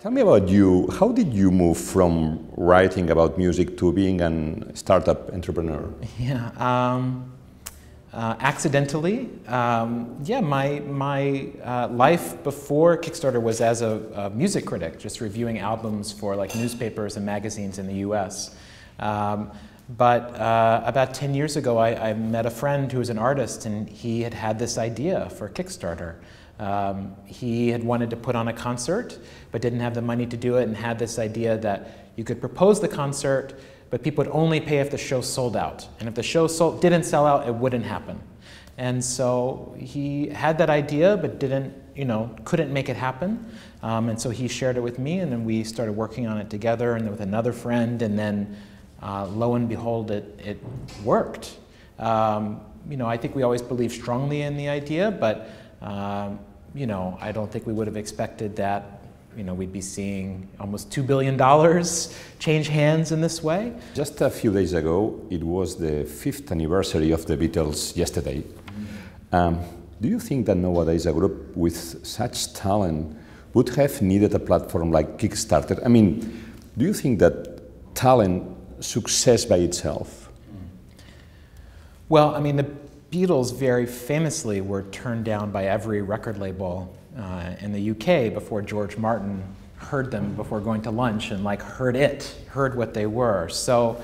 Tell me about you. How did you move from writing about music to being a startup entrepreneur? Yeah, accidentally. Yeah, my life before Kickstarter was as a music critic, just reviewing albums for like newspapers and magazines in the U.S. But about 10 years ago, I met a friend who was an artist, and he had this idea for Kickstarter. He had wanted to put on a concert, but didn't have the money to do it, and had this idea that you could propose the concert, but people would only pay if the show sold out. And if the show didn't sell out, it wouldn't happen. And so he had that idea, but couldn't make it happen. And so he shared it with me, and then we started working on it together, and then with another friend, and then lo and behold, it worked. I think we always believed strongly in the idea, but I don't think we would have expected that we'd be seeing almost $2 billion change hands in this way. Just a few days ago, it was the 5th anniversary of the Beatles yesterday. Do you think that nowadays a group with such talent would have needed a platform like Kickstarter? I mean, do you think that talent success by itself? Well, I mean, the Beatles very famously were turned down by every record label in the UK before George Martin heard them before going to lunch and heard what they were. So,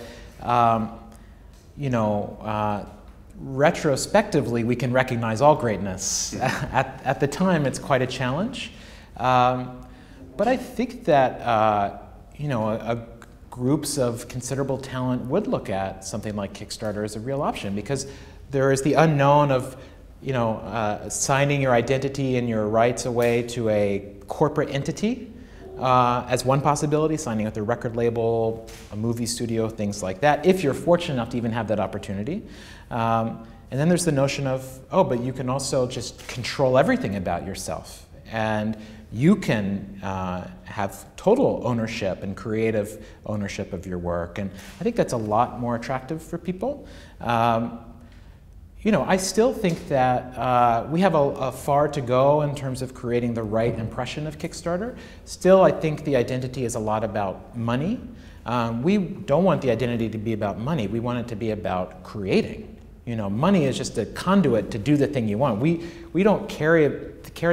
retrospectively, we can recognize all greatness. At the time, it's quite a challenge. But I think that, groups of considerable talent would look at something like Kickstarter as a real option, because there is the unknown of signing your identity and your rights away to a corporate entity as one possibility, signing with a record label, a movie studio, things like that, if you're fortunate enough to even have that opportunity. And then there's the notion of, but you can also just control everything about yourself. And you can have total ownership and creative ownership of your work. And I think that's a lot more attractive for people. I still think that we have a far to go in terms of creating the right impression of Kickstarter. Still, I think the identity is a lot about money. We don't want the identity to be about money. We want it to be about creating. Money is just a conduit to do the thing you want. We don't care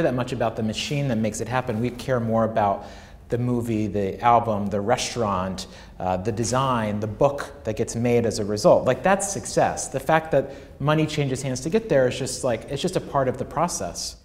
that much about the machine that makes it happen. We care more about the movie, the album, the restaurant, the design, the book that gets made as a result. Like, that's success. The fact that money changes hands to get there is just it's just a part of the process.